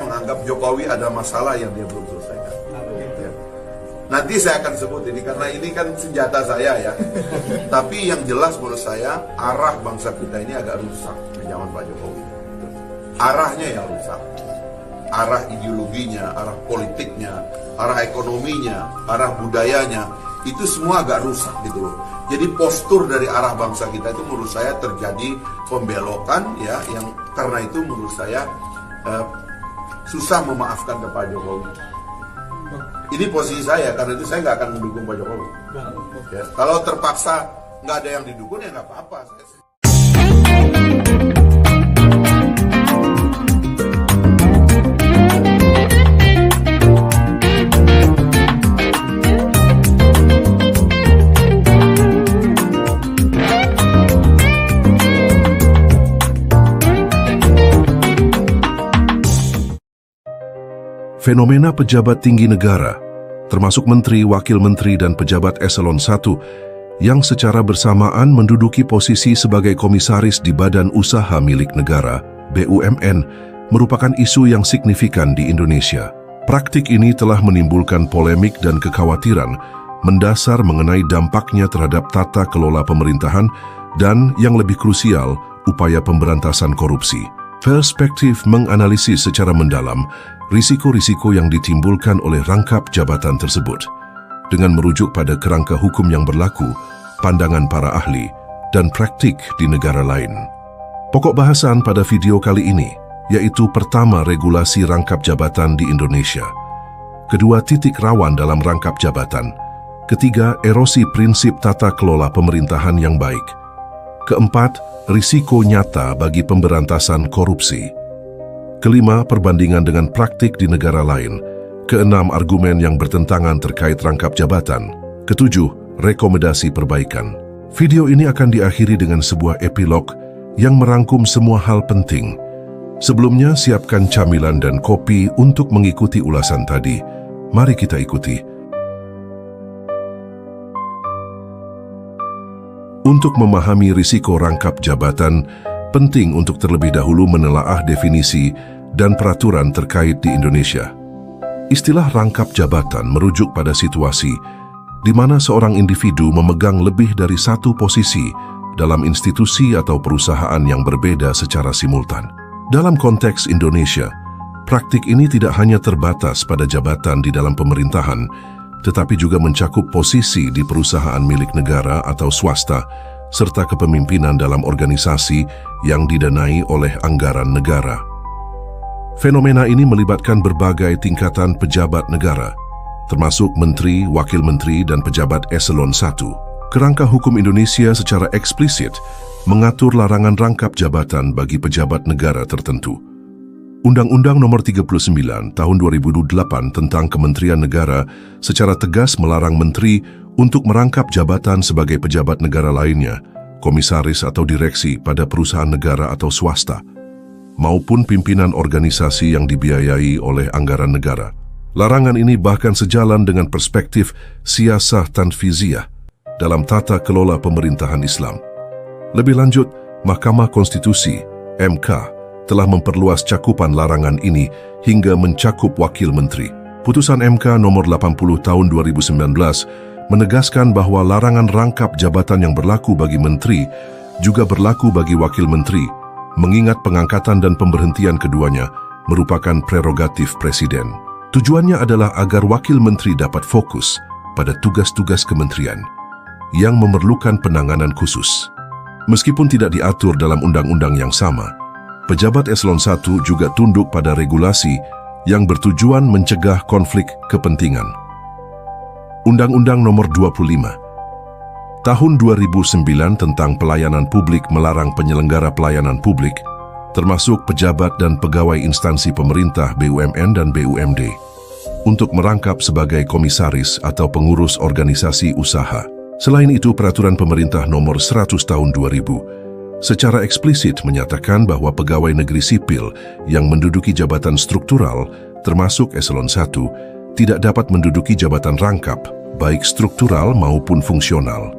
menganggap Jokowi ada masalah yang dia belum selesaikan. Ya. Nanti saya akan sebut ini karena ini kan senjata saya ya. Tapi yang jelas menurut saya arah bangsa kita ini agak rusak di zaman Pak Jokowi. Arahnya yang rusak. Arah ideologinya, arah politiknya, arah ekonominya, arah budayanya itu semua agak rusak gitu loh. Jadi postur dari arah bangsa kita itu menurut saya terjadi pembelokan ya, yang karena itu menurut saya susah memaafkan ke Pak Jokowi. Ini posisi saya, karena itu saya nggak akan mendukung Pak Jokowi. Ya, kalau terpaksa nggak ada yang didukung ya nggak apa-apa. Fenomena pejabat tinggi negara, termasuk menteri, wakil menteri, dan pejabat eselon 1 yang secara bersamaan menduduki posisi sebagai komisaris di badan usaha milik negara, BUMN, merupakan isu yang signifikan di Indonesia. Praktik ini telah menimbulkan polemik dan kekhawatiran mendasar mengenai dampaknya terhadap tata kelola pemerintahan dan, yang lebih krusial, upaya pemberantasan korupsi. Perspektif menganalisis secara mendalam risiko-risiko yang ditimbulkan oleh rangkap jabatan tersebut dengan merujuk pada kerangka hukum yang berlaku, pandangan para ahli, dan praktik di negara lain. Pokok bahasan pada video kali ini yaitu pertama, regulasi rangkap jabatan di Indonesia. Kedua, titik rawan dalam rangkap jabatan. Ketiga, erosi prinsip tata kelola pemerintahan yang baik. Keempat, risiko nyata bagi pemberantasan korupsi. Kelima, perbandingan dengan praktik di negara lain. Keenam, argumen yang bertentangan terkait rangkap jabatan. Ketujuh, rekomendasi perbaikan. Video ini akan diakhiri dengan sebuah epilog yang merangkum semua hal penting. Sebelumnya, siapkan camilan dan kopi untuk mengikuti ulasan tadi. Mari kita ikuti. Untuk memahami risiko rangkap jabatan, penting untuk terlebih dahulu menelaah definisi dan peraturan terkait di Indonesia. Istilah rangkap jabatan merujuk pada situasi di mana seorang individu memegang lebih dari satu posisi dalam institusi atau perusahaan yang berbeda secara simultan. Dalam konteks Indonesia, praktik ini tidak hanya terbatas pada jabatan di dalam pemerintahan, tetapi juga mencakup posisi di perusahaan milik negara atau swasta, serta kepemimpinan dalam organisasi yang didanai oleh anggaran negara. Fenomena ini melibatkan berbagai tingkatan pejabat negara, termasuk menteri, wakil menteri, dan pejabat eselon 1. Kerangka hukum Indonesia secara eksplisit mengatur larangan rangkap jabatan bagi pejabat negara tertentu. Undang-Undang Nomor 39 Tahun 2008 tentang Kementerian Negara secara tegas melarang menteri untuk merangkap jabatan sebagai pejabat negara lainnya, komisaris atau direksi pada perusahaan negara atau swasta, maupun pimpinan organisasi yang dibiayai oleh anggaran negara. Larangan ini bahkan sejalan dengan perspektif siyasah tanfiziyah dalam tata kelola pemerintahan Islam. Lebih lanjut, Mahkamah Konstitusi, MK, telah memperluas cakupan larangan ini hingga mencakup wakil menteri. Putusan MK nomor 80 tahun 2019 menegaskan bahwa larangan rangkap jabatan yang berlaku bagi menteri juga berlaku bagi wakil menteri, mengingat pengangkatan dan pemberhentian keduanya merupakan prerogatif presiden. Tujuannya adalah agar wakil menteri dapat fokus pada tugas-tugas kementerian yang memerlukan penanganan khusus. Meskipun tidak diatur dalam undang-undang yang sama, pejabat eselon 1 juga tunduk pada regulasi yang bertujuan mencegah konflik kepentingan. Undang-Undang Nomor 25 Tahun 2009 tentang pelayanan publik melarang penyelenggara pelayanan publik, termasuk pejabat dan pegawai instansi pemerintah BUMN dan BUMD, untuk merangkap sebagai komisaris atau pengurus organisasi usaha. Selain itu, Peraturan Pemerintah Nomor 100 Tahun 2000 secara eksplisit menyatakan bahwa pegawai negeri sipil yang menduduki jabatan struktural, termasuk eselon 1, tidak dapat menduduki jabatan rangkap, baik struktural maupun fungsional.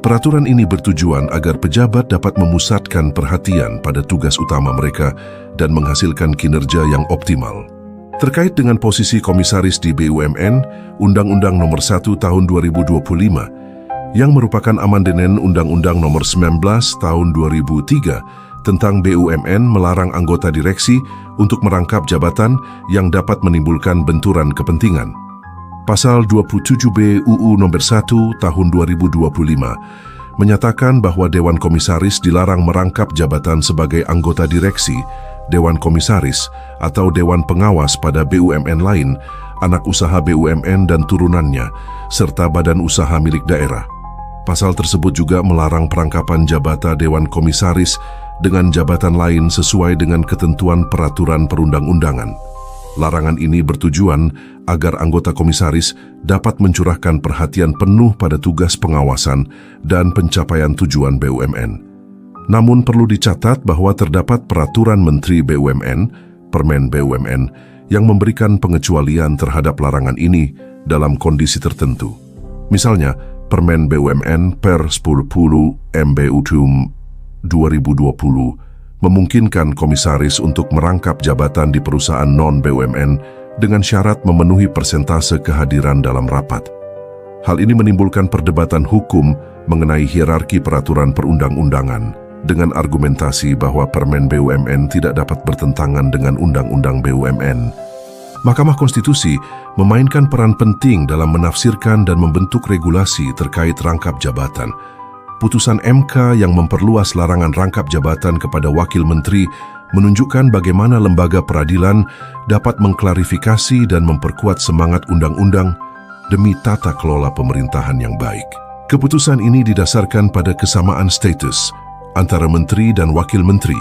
Peraturan ini bertujuan agar pejabat dapat memusatkan perhatian pada tugas utama mereka dan menghasilkan kinerja yang optimal. Terkait dengan posisi komisaris di BUMN, Undang-Undang Nomor 1 Tahun 2025 yang merupakan amandemen Undang-Undang Nomor 19 Tahun 2003 tentang BUMN melarang anggota direksi untuk merangkap jabatan yang dapat menimbulkan benturan kepentingan. Pasal 27B UU Nomor 1 Tahun 2025 menyatakan bahwa Dewan Komisaris dilarang merangkap jabatan sebagai anggota direksi, Dewan Komisaris, atau Dewan Pengawas pada BUMN lain, anak usaha BUMN dan turunannya, serta badan usaha milik daerah. Pasal tersebut juga melarang perangkapan jabatan Dewan Komisaris dengan jabatan lain sesuai dengan ketentuan peraturan perundang-undangan. Larangan ini bertujuan agar anggota komisaris dapat mencurahkan perhatian penuh pada tugas pengawasan dan pencapaian tujuan BUMN. Namun perlu dicatat bahwa terdapat peraturan Menteri BUMN, Permen BUMN, yang memberikan pengecualian terhadap larangan ini dalam kondisi tertentu. Misalnya, Permen BUMN per 10 MBUDUM 2020 memungkinkan komisaris untuk merangkap jabatan di perusahaan non-BUMN dengan syarat memenuhi persentase kehadiran dalam rapat. Hal ini menimbulkan perdebatan hukum mengenai hierarki peraturan perundang-undangan dengan argumentasi bahwa Permen BUMN tidak dapat bertentangan dengan Undang-Undang BUMN. Mahkamah Konstitusi memainkan peran penting dalam menafsirkan dan membentuk regulasi terkait rangkap jabatan. Putusan MK yang memperluas larangan rangkap jabatan kepada wakil menteri menunjukkan bagaimana lembaga peradilan dapat mengklarifikasi dan memperkuat semangat undang-undang demi tata kelola pemerintahan yang baik. Keputusan ini didasarkan pada kesamaan status antara menteri dan wakil menteri,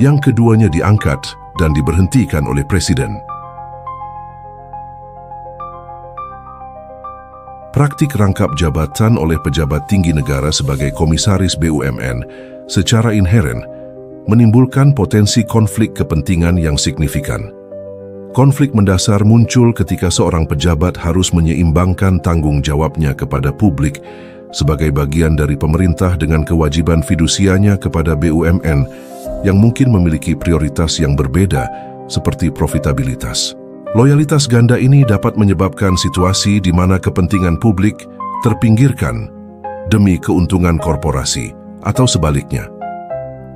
yang keduanya diangkat dan diberhentikan oleh Presiden. Praktik rangkap jabatan oleh pejabat tinggi negara sebagai komisaris BUMN secara inheren menimbulkan potensi konflik kepentingan yang signifikan. Konflik mendasar muncul ketika seorang pejabat harus menyeimbangkan tanggung jawabnya kepada publik sebagai bagian dari pemerintah dengan kewajiban fidusianya kepada BUMN yang mungkin memiliki prioritas yang berbeda seperti profitabilitas. Loyalitas ganda ini dapat menyebabkan situasi di mana kepentingan publik terpinggirkan demi keuntungan korporasi atau sebaliknya.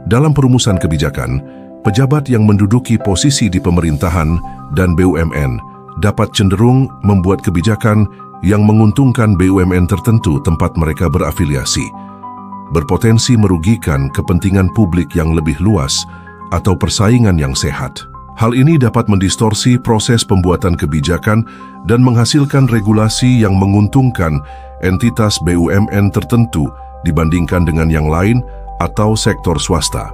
Dalam perumusan kebijakan, pejabat yang menduduki posisi di pemerintahan dan BUMN dapat cenderung membuat kebijakan yang menguntungkan BUMN tertentu tempat mereka berafiliasi, berpotensi merugikan kepentingan publik yang lebih luas atau persaingan yang sehat. Hal ini dapat mendistorsi proses pembuatan kebijakan dan menghasilkan regulasi yang menguntungkan entitas BUMN tertentu dibandingkan dengan yang lain atau sektor swasta.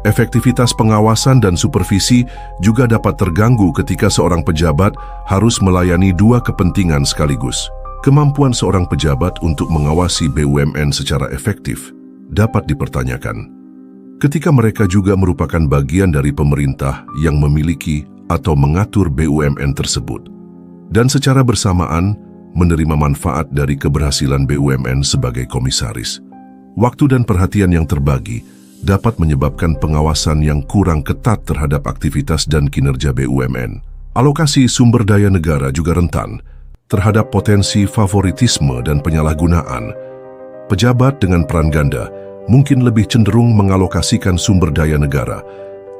Efektivitas pengawasan dan supervisi juga dapat terganggu ketika seorang pejabat harus melayani dua kepentingan sekaligus. Kemampuan seorang pejabat untuk mengawasi BUMN secara efektif dapat dipertanyakan ketika mereka juga merupakan bagian dari pemerintah yang memiliki atau mengatur BUMN tersebut, dan secara bersamaan menerima manfaat dari keberhasilan BUMN sebagai komisaris. Waktu dan perhatian yang terbagi dapat menyebabkan pengawasan yang kurang ketat terhadap aktivitas dan kinerja BUMN. Alokasi sumber daya negara juga rentan terhadap potensi favoritisme dan penyalahgunaan. Pejabat dengan peran ganda mungkin lebih cenderung mengalokasikan sumber daya negara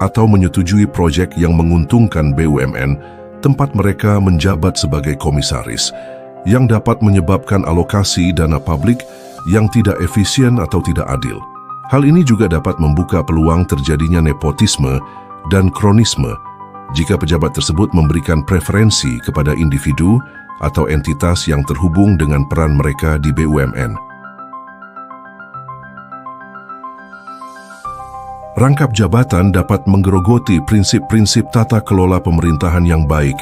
atau menyetujui proyek yang menguntungkan BUMN tempat mereka menjabat sebagai komisaris, yang dapat menyebabkan alokasi dana publik yang tidak efisien atau tidak adil. Hal ini juga dapat membuka peluang terjadinya nepotisme dan kronisme jika pejabat tersebut memberikan preferensi kepada individu atau entitas yang terhubung dengan peran mereka di BUMN. Rangkap jabatan dapat menggerogoti prinsip-prinsip tata kelola pemerintahan yang baik,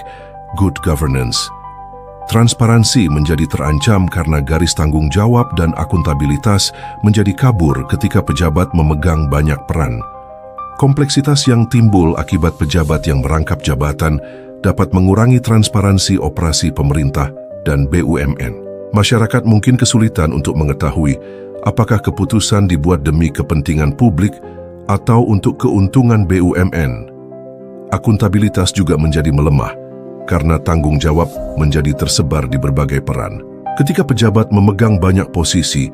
good governance. Transparansi menjadi terancam karena garis tanggung jawab dan akuntabilitas menjadi kabur ketika pejabat memegang banyak peran. Kompleksitas yang timbul akibat pejabat yang merangkap jabatan dapat mengurangi transparansi operasi pemerintah dan BUMN. Masyarakat mungkin kesulitan untuk mengetahui apakah keputusan dibuat demi kepentingan publik atau untuk keuntungan BUMN. akuntabilitas juga menjadi melemah karena tanggung jawab menjadi tersebar di berbagai peran. Ketika pejabat memegang banyak posisi,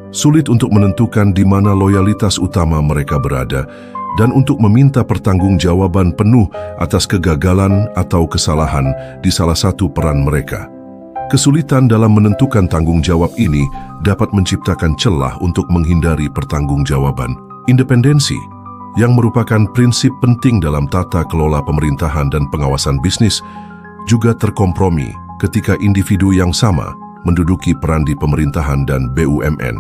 sulit untuk menentukan di mana loyalitas utama mereka berada dan untuk meminta pertanggungjawaban penuh atas kegagalan atau kesalahan di salah satu peran mereka. Kesulitan dalam menentukan tanggung jawab ini dapat menciptakan celah untuk menghindari pertanggungjawaban. Independensi, yang merupakan prinsip penting dalam tata kelola pemerintahan dan pengawasan bisnis, juga terkompromi ketika individu yang sama menduduki peran di pemerintahan dan BUMN.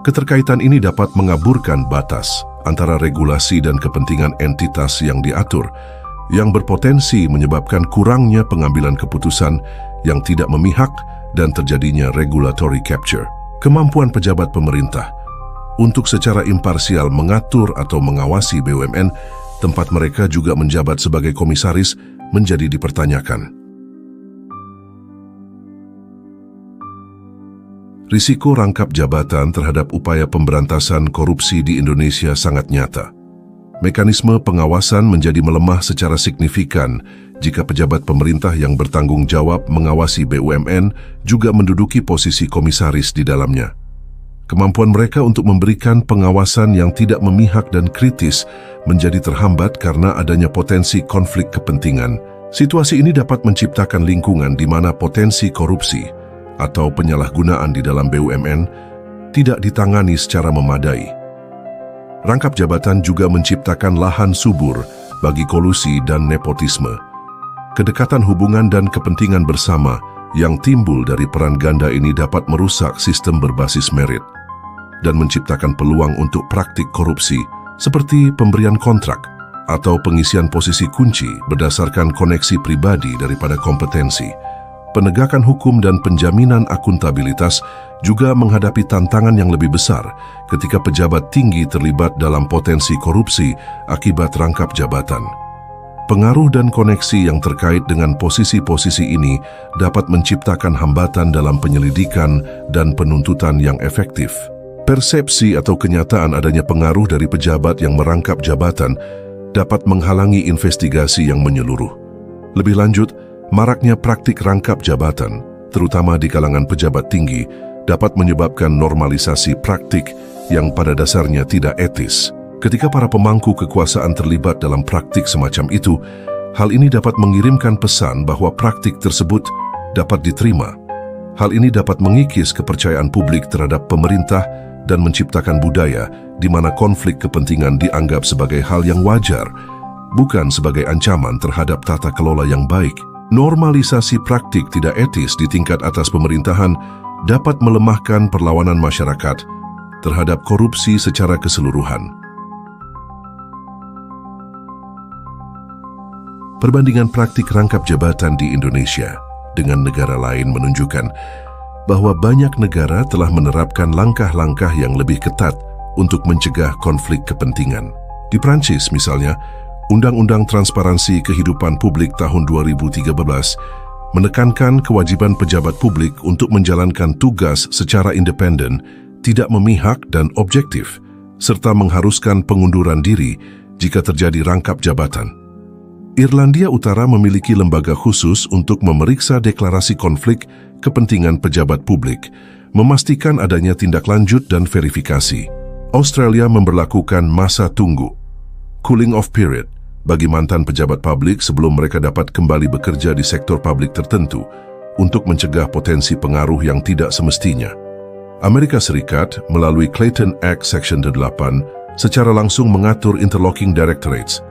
Keterkaitan ini dapat mengaburkan batas antara regulasi dan kepentingan entitas yang diatur, yang berpotensi menyebabkan kurangnya pengambilan keputusan yang tidak memihak dan terjadinya regulatory capture. Kemampuan pejabat pemerintah untuk secara imparsial mengatur atau mengawasi BUMN tempat mereka juga menjabat sebagai komisaris menjadi dipertanyakan. Risiko rangkap jabatan terhadap upaya pemberantasan korupsi di Indonesia sangat nyata. Mekanisme pengawasan menjadi melemah secara signifikan jika pejabat pemerintah yang bertanggung jawab mengawasi BUMN juga menduduki posisi komisaris di dalamnya. Kemampuan mereka untuk memberikan pengawasan yang tidak memihak dan kritis menjadi terhambat karena adanya potensi konflik kepentingan. Situasi ini dapat menciptakan lingkungan di mana potensi korupsi atau penyalahgunaan di dalam BUMN tidak ditangani secara memadai. Rangkap jabatan juga menciptakan lahan subur bagi kolusi dan nepotisme. Kedekatan hubungan dan kepentingan bersama yang timbul dari peran ganda ini dapat merusak sistem berbasis merit dan menciptakan peluang untuk praktik korupsi seperti pemberian kontrak atau pengisian posisi kunci berdasarkan koneksi pribadi daripada kompetensi. Penegakan hukum dan penjaminan akuntabilitas juga menghadapi tantangan yang lebih besar ketika pejabat tinggi terlibat dalam potensi korupsi akibat rangkap jabatan. Pengaruh dan koneksi yang terkait dengan posisi-posisi ini dapat menciptakan hambatan dalam penyelidikan dan penuntutan yang efektif. Persepsi atau kenyataan adanya pengaruh dari pejabat yang merangkap jabatan dapat menghalangi investigasi yang menyeluruh. Lebih lanjut, maraknya praktik rangkap jabatan, terutama di kalangan pejabat tinggi, dapat menyebabkan normalisasi praktik yang pada dasarnya tidak etis. Ketika para pemangku kekuasaan terlibat dalam praktik semacam itu, hal ini dapat mengirimkan pesan bahwa praktik tersebut dapat diterima. Hal ini dapat mengikis kepercayaan publik terhadap pemerintah dan menciptakan budaya di mana konflik kepentingan dianggap sebagai hal yang wajar, bukan sebagai ancaman terhadap tata kelola yang baik. Normalisasi praktik tidak etis di tingkat atas pemerintahan dapat melemahkan perlawanan masyarakat terhadap korupsi secara keseluruhan. Perbandingan praktik rangkap jabatan di Indonesia dengan negara lain menunjukkan bahwa banyak negara telah menerapkan langkah-langkah yang lebih ketat untuk mencegah konflik kepentingan. Di Prancis misalnya, Undang-Undang Transparansi Kehidupan Publik tahun 2013 menekankan kewajiban pejabat publik untuk menjalankan tugas secara independen, tidak memihak dan objektif, serta mengharuskan pengunduran diri jika terjadi rangkap jabatan. Irlandia Utara memiliki lembaga khusus untuk memeriksa deklarasi konflik kepentingan pejabat publik, memastikan adanya tindak lanjut dan verifikasi. Australia memberlakukan masa tunggu, cooling off period, bagi mantan pejabat publik sebelum mereka dapat kembali bekerja di sektor publik tertentu untuk mencegah potensi pengaruh yang tidak semestinya. Amerika Serikat melalui Clayton Act Section 8 secara langsung mengatur interlocking directorates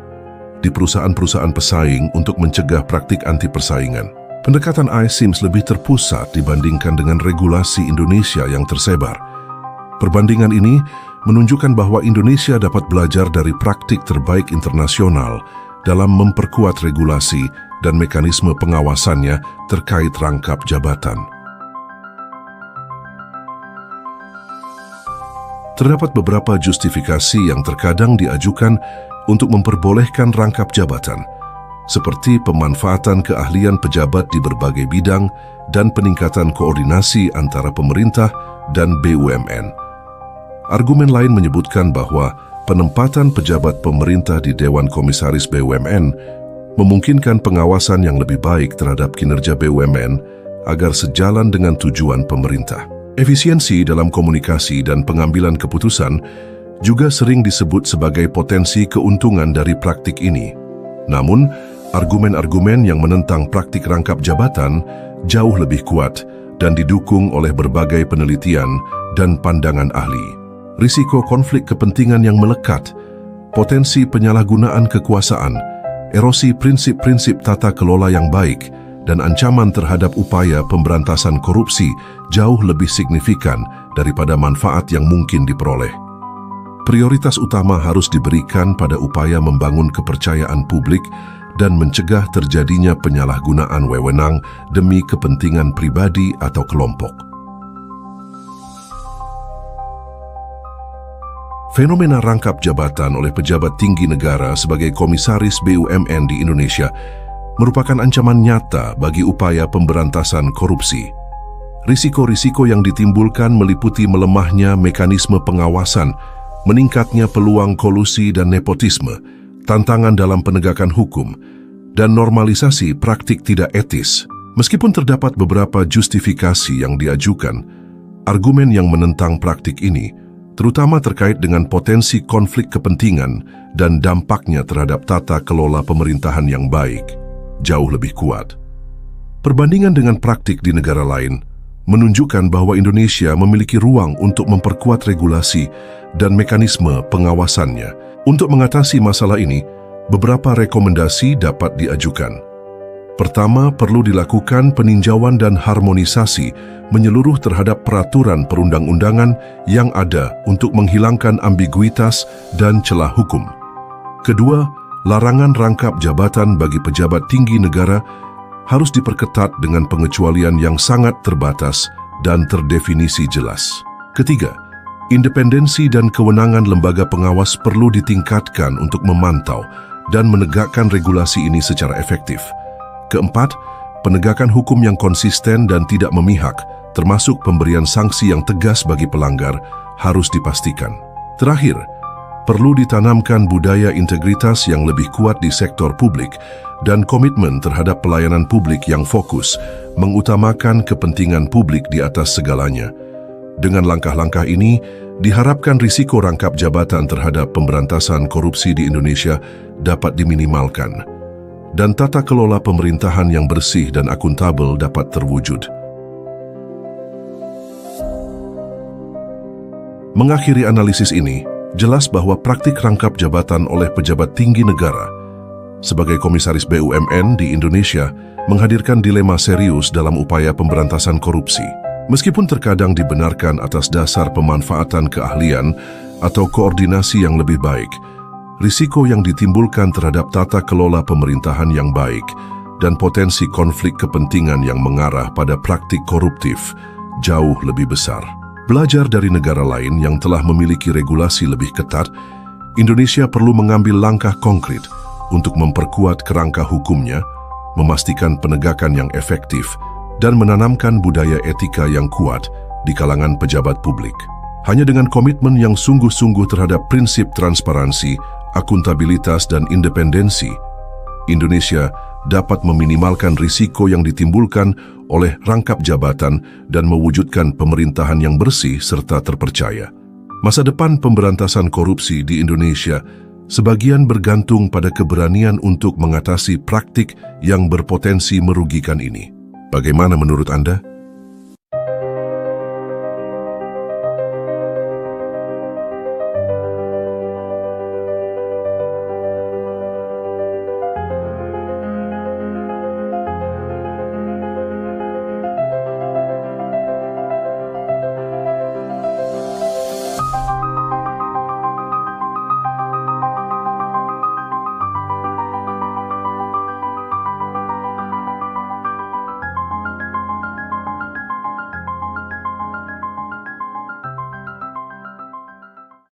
di perusahaan-perusahaan pesaing untuk mencegah praktik anti persaingan. Pendekatan iSIMS lebih terpusat dibandingkan dengan regulasi Indonesia yang tersebar. Perbandingan ini menunjukkan bahwa Indonesia dapat belajar dari praktik terbaik internasional dalam memperkuat regulasi dan mekanisme pengawasannya terkait rangkap jabatan. Terdapat beberapa justifikasi yang terkadang diajukan untuk memperbolehkan rangkap jabatan, seperti pemanfaatan keahlian pejabat di berbagai bidang dan peningkatan koordinasi antara pemerintah dan BUMN. Argumen lain menyebutkan bahwa penempatan pejabat pemerintah di Dewan Komisaris BUMN memungkinkan pengawasan yang lebih baik terhadap kinerja BUMN agar sejalan dengan tujuan pemerintah. Efisiensi dalam komunikasi dan pengambilan keputusan juga sering disebut sebagai potensi keuntungan dari praktik ini. Namun, argumen-argumen yang menentang praktik rangkap jabatan jauh lebih kuat dan didukung oleh berbagai penelitian dan pandangan ahli. Risiko konflik kepentingan yang melekat, potensi penyalahgunaan kekuasaan, erosi prinsip-prinsip tata kelola yang baik, dan ancaman terhadap upaya pemberantasan korupsi jauh lebih signifikan daripada manfaat yang mungkin diperoleh. Prioritas utama harus diberikan pada upaya membangun kepercayaan publik dan mencegah terjadinya penyalahgunaan wewenang demi kepentingan pribadi atau kelompok. Fenomena rangkap jabatan oleh pejabat tinggi negara sebagai komisaris BUMN di Indonesia merupakan ancaman nyata bagi upaya pemberantasan korupsi. Risiko-risiko yang ditimbulkan meliputi melemahnya mekanisme pengawasan, meningkatnya peluang kolusi dan nepotisme, tantangan dalam penegakan hukum, dan normalisasi praktik tidak etis. Meskipun terdapat beberapa justifikasi yang diajukan, argumen yang menentang praktik ini, terutama terkait dengan potensi konflik kepentingan dan dampaknya terhadap tata kelola pemerintahan yang baik, jauh lebih kuat. Perbandingan dengan praktik di negara lain menunjukkan bahwa Indonesia memiliki ruang untuk memperkuat regulasi dan mekanisme pengawasannya. Untuk mengatasi masalah ini, beberapa rekomendasi dapat diajukan. Pertama, perlu dilakukan peninjauan dan harmonisasi menyeluruh terhadap peraturan perundang-undangan yang ada untuk menghilangkan ambiguitas dan celah hukum. Kedua, larangan rangkap jabatan bagi pejabat tinggi negara harus diperketat dengan pengecualian yang sangat terbatas dan terdefinisi jelas. Ketiga, independensi dan kewenangan lembaga pengawas perlu ditingkatkan untuk memantau dan menegakkan regulasi ini secara efektif. Keempat, penegakan hukum yang konsisten dan tidak memihak, termasuk pemberian sanksi yang tegas bagi pelanggar, harus dipastikan. Terakhir, perlu ditanamkan budaya integritas yang lebih kuat di sektor publik dan komitmen terhadap pelayanan publik yang fokus, mengutamakan kepentingan publik di atas segalanya. Dengan langkah-langkah ini, diharapkan risiko rangkap jabatan terhadap pemberantasan korupsi di Indonesia dapat diminimalkan, dan tata kelola pemerintahan yang bersih dan akuntabel dapat terwujud. Mengakhiri analisis ini, jelas bahwa praktik rangkap jabatan oleh pejabat tinggi negara sebagai komisaris BUMN di Indonesia menghadirkan dilema serius dalam upaya pemberantasan korupsi. Meskipun terkadang dibenarkan atas dasar pemanfaatan keahlian atau koordinasi yang lebih baik, risiko yang ditimbulkan terhadap tata kelola pemerintahan yang baik dan potensi konflik kepentingan yang mengarah pada praktik koruptif jauh lebih besar. Belajar dari negara lain yang telah memiliki regulasi lebih ketat, Indonesia perlu mengambil langkah konkret untuk memperkuat kerangka hukumnya, memastikan penegakan yang efektif, dan menanamkan budaya etika yang kuat di kalangan pejabat publik. Hanya dengan komitmen yang sungguh-sungguh terhadap prinsip transparansi, akuntabilitas, dan independensi, Indonesia dapat meminimalkan risiko yang ditimbulkan oleh rangkap jabatan dan mewujudkan pemerintahan yang bersih serta terpercaya. Masa depan pemberantasan korupsi di Indonesia sebagian bergantung pada keberanian untuk mengatasi praktik yang berpotensi merugikan ini. Bagaimana menurut Anda?